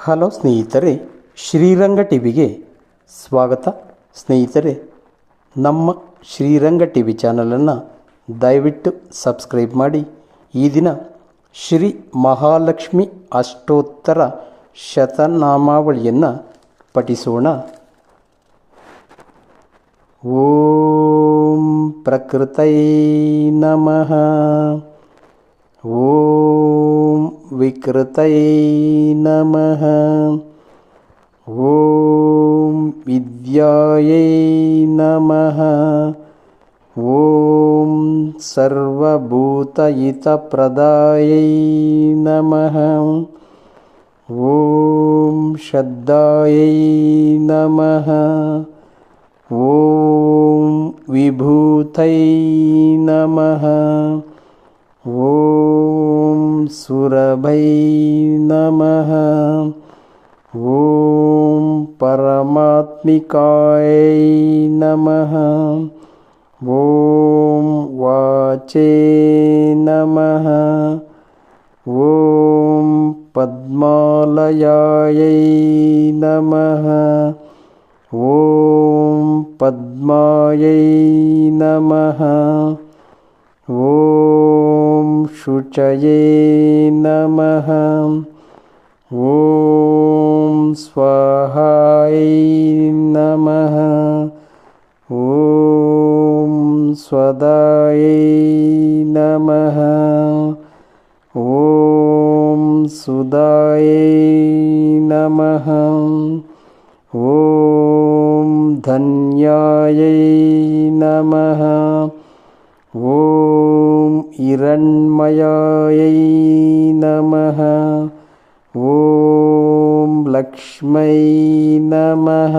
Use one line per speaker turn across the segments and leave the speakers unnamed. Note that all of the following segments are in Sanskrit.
ಹಲೋ ಸ್ನೇಹಿತರೆ, ಶ್ರೀರಂಗ ಟಿವಿಗೆ ಸ್ವಾಗತ. ಸ್ನೇಹಿತರೆ, ನಮ್ಮ ಶ್ರೀರಂಗ ಟಿ ವಿ ಚಾನಲನ್ನು ದಯವಿಟ್ಟು ಸಬ್ಸ್ಕ್ರೈಬ್ ಮಾಡಿ. ಈ ದಿನ ಶ್ರೀ ಮಹಾಲಕ್ಷ್ಮಿ ಅಷ್ಟೋತ್ತರ ಶತನಾಮಾವಳಿಯನ್ನು ಪಠಿಸೋಣ. ಓಂ ಪ್ರಕೃತೈ ನಮಃ. ಓಂ ವಿಕೃತೈ ನಮಃ. ಓಂ ವಿದ್ಯಾಯೈ ನಮಃ. ಓಂ ಸರ್ವಭೂತಹಿತಪ್ರದಾಯೈ ನಮಃ. ಓಂ ಶ್ರದ್ಧಾಯೈ ನಮಃ. ಓಂ ವಿಭೂತೈ ನಮಃ. ಓಂ ಸುರಭೈ ನಮಃ. ಓಂ ಪರಮಾತ್ಮಿಕಾಯೈ ನಮಃ. ಓಂ ವಾಚೇ ನಮಃ. ಓಂ ಪದ್ಮಾಲಯಾಯೈ ನಮಃ. ಓಂ ಪದ್ಮಾಯೈ ನಮಃ. ಓಂ ಶುಚಯೇ ನಮಃ. ಓಂ ಸ್ವಾಹಾಯೈ ನಮಃ. ಓಂ ಸ್ವದಾಯೈ ನಮಃ. ಓಂ ಸುದಾಯೈ ನಮಃ. ಓಂ ಧನ್ಯಾಯೈ ನಮಃ. ಓಂ ಹಿರಣ್ಮಯಾಯೈ ನಮಃ. ಓಂ ಲಕ್ಷ್ಮೈ ನಮಃ.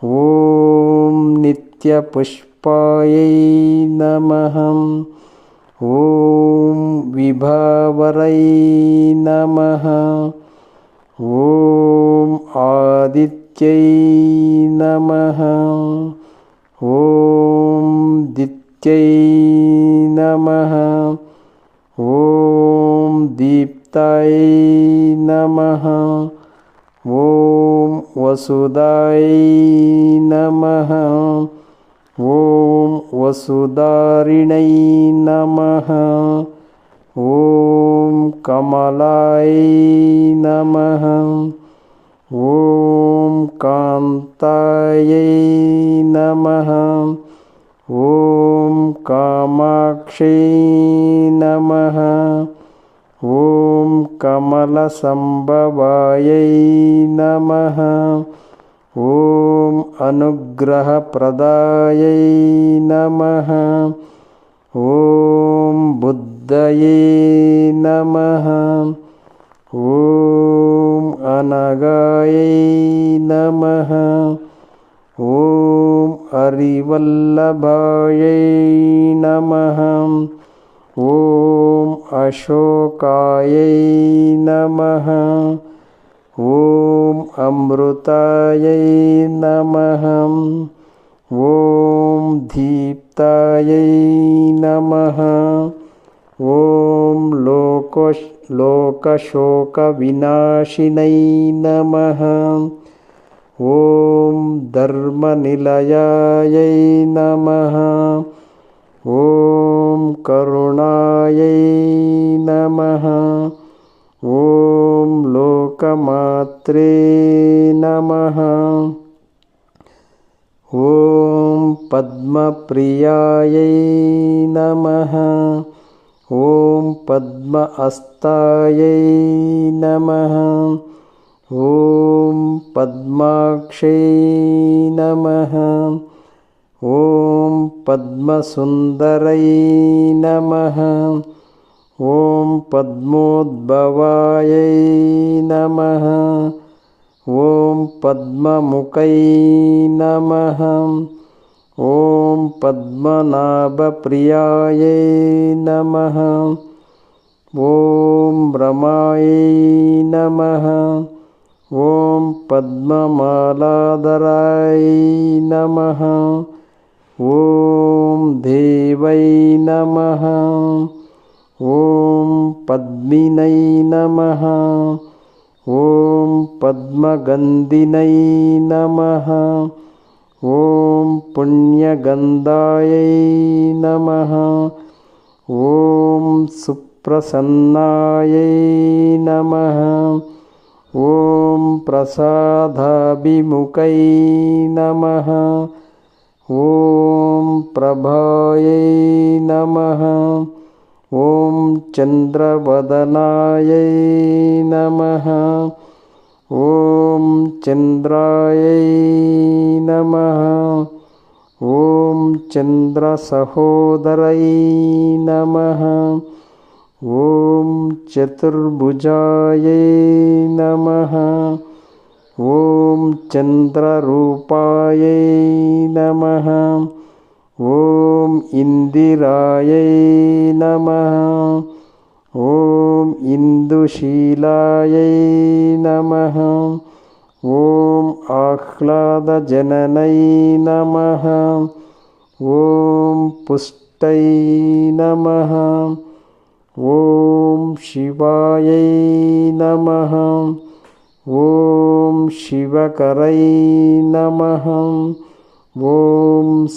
ಓಂ ನಿತ್ಯಪುಷ್ಪಾಯೈ ನಮಃ. ಓಂ ವಿಭಾವರೈ ನಮಃ. ಓಂ ಆದಿತ್ಯೈ ನಮಃ. ಓಂ ದಿತ್ಯೈ ನಮಃ. ಓಂ ದೀಪ್ತಾಯೈ ನಮಃ. ಓಂ ವಸುದಾಯೈ ನಮಃ. ಓಂ ವಸುಧಾರಿಣೈ ನಮಃ. ಓಂ ಕಮಲಾಯೈ ನಮಃ. ಓಂ ಕಾಂತಾಯೈ ನಮಃ. ಓಂ ಕಾಮಾಕ್ಷೈ ನಮಃ. ಓಂ ಕಮಲಸಂಭವಾಯೈ ನಮಃ. ಓಂ ಅನುಗ್ರಹಪ್ರದಾಯೈ ನಮಃ. ಓಂ ಬುದ್ಧಯೇ ನಮಃ. ಓಂ ಅನಗಾಯೈ ನಮಃ. ಓಂ ಹರಿವಲ್ಲಭಾಯೈ ನಮಃ. ಓಂ ಅಶೋಕಾಯೈ ನಮಃ. ಓಂ ಅಮೃತಾಯೈ ನಮಃ. ಓಂ ದೀಪ್ತಾಯೈ ನಮಃ. ಓಂ ಲೋಕಶೋಕವಿನಾಶಿನೈ ನಮಃ. ಓಂ ಧರ್ಮನಿಲಯಾಯೈ ನಮಃ. ಓಂ ಕರುಣಾಯೈ ನಮಃ. ಓಂ ಲೋಕಮಾತ್ರೇ ನಮಃ. ಓಂ ಪದ್ಮಪ್ರಿಯಾಯೈ ನಮಃ. ಓಂ ಪದ್ಮಹಸ್ತಾಯೈ ನಮಃ. ಓಂ ಪದ್ಮಾಕ್ಷೈ ನಮಃ. ಓಂ ಪದ್ಮಸುಂದರೈ ನಮಃ. ಓಂ ಪದ್ಮೋದ್ಭವಾಯೈ ನಮಃ. ಓಂ ಪದ್ಮಮುಖೈ ನಮಃ. ಓಂ ಪದ್ಮನಾಭಪ್ರಿಯಾಯೈ ನಮಃ. ಓಂ ರಮಾಯೈ ನಮಃ. ಓಂ ಪದ್ಮಮಾಲಾಧರಾಯೈ ನಮಃ. ಓಂ ದೇವೈ ನಮಃ. ಓಂ ಪದ್ಮಿನೈ ನಮಃ. ॐ पद्मगन्धिनै नमः। ॐ पुण्यगन्धायै नमः। ॐ सुप्रसन्नायै नमः। ॐ प्रसादाभिमुखै नमः। ॐ प्रभायै नमः। ॐ चन्द्रवदनायै नमः। ॐ चन्द्रायै नमः। ॐ चन्द्रसहोदरै नमः। ॐ चतुर्भुजायै नमः। ॐ चन्द्ररूपायै नमः। ॐ इन्दिरायै नमः। ॐ इन्दुशीलायै नमः। ॐ आह्लादजननै नमः। ॐ पुष्टै नमः। ॐ शिवायै नमः। ॐ शिवकरै नमः। ॐ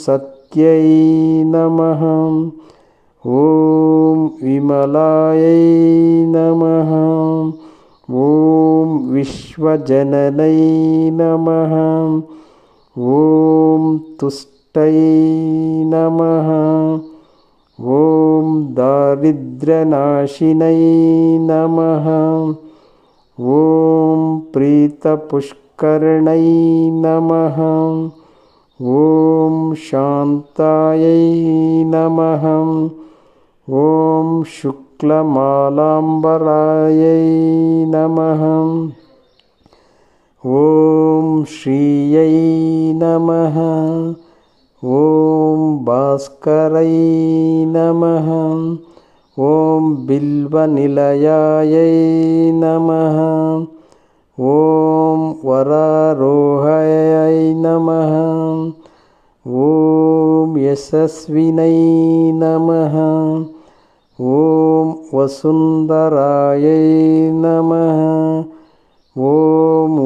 सत्यै नमः। ॐ विमलायै नमः। ॐ विश्वजननै नमः। ॐ तुष्टै नमः। ॐ दारिद्र्यनाशिनै नमः। ॐ प्रीतपुष्करिणै नमः। ॐ शान्तायै नमः। ॐ शुक्लमालाम्बरायै नमः। ॐ श्रियै नमः। ॐ भास्करै नमः। ॐ बिल्वनिलयायै नमः। ॐ वरारोहायै नमः। ॐ यशस्विनै नमः। ॐ वसुन्धरायै नमः। ॐ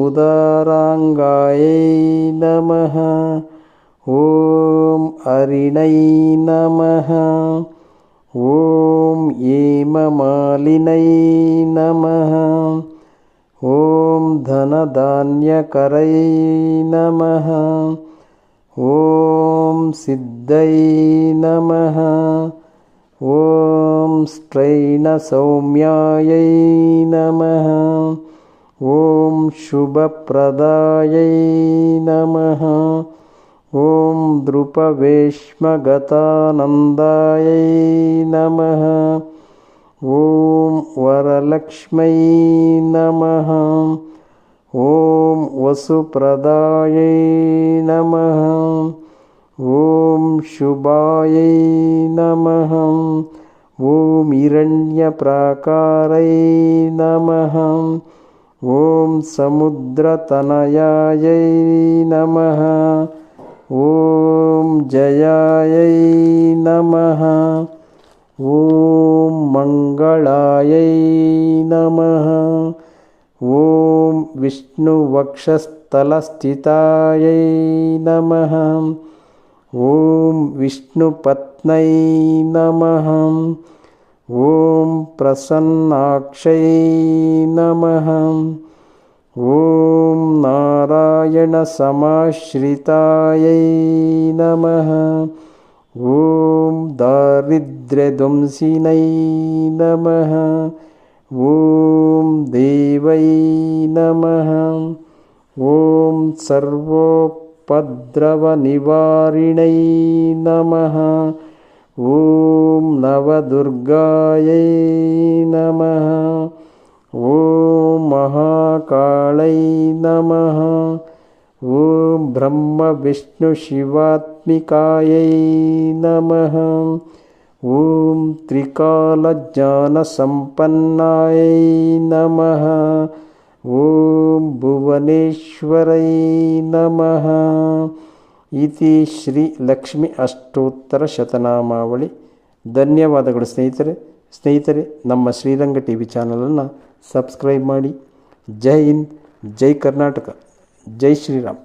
उदाराङ्गायै नमः। ॐ हरिणै नमः। ॐ हेममालिनै नमः। ॐ धनधान्यकरै नमः। ॐ सिद्धै नमः। ॐ स्त्रैणसौम्यायै नमः। ॐ शुभप्रदायै नमः। ॐ द्रुपवेश्मगतानन्दायै नमः। ॐ वरलक्ष्मै नमः। ॐ वसुप्रदायै नमः। ॐ शुभायै नमः। ॐ हिरण्यप्राकारै नमः। ॐ समुद्रतनयायै नमः। ॐ जयायै नमः। ॐ मङ्गलायै नमः। ॐ विष्णुवक्षस्थलस्थितायै नमः। ॐ विष्णुपत्न्यै नमः। ॐ प्रसन्नाक्षै नमः। ॐ नारायणसमाश्रितायै नमः। ॐ दारिद्र्यध्वंसिनै नमः। ॐ देवै नमः। ॐ सर्वोपद्रवनिवारिणै नमः। ॐ नवदुर्गायै नमः। ॐ महाकालै नमः। ॐ ब्रह्मविष्णुशिवात्मिकायै नमः। ॐ त्रिकालज्ञानसम्पन्नायै नमः। ॐ भुवनेश्वरै नमः। इति ಶ್ರೀ ಲಕ್ಷ್ಮಿ ಅಷ್ಟೋತ್ತರ-ಶತನಾಮಾವಳಿ. ಧನ್ಯವಾದಗಳು ಸ್ನೇಹಿತರೆ. ನಮ್ಮ ಶ್ರೀರಂಗ ಟಿ ವಿ ಚಾನಲನ್ನು ಸಬ್ಸ್ಕ್ರೈಬ್ ಮಾಡಿ, जय हिंद, जय कर्नाटक, जय श्रीराम.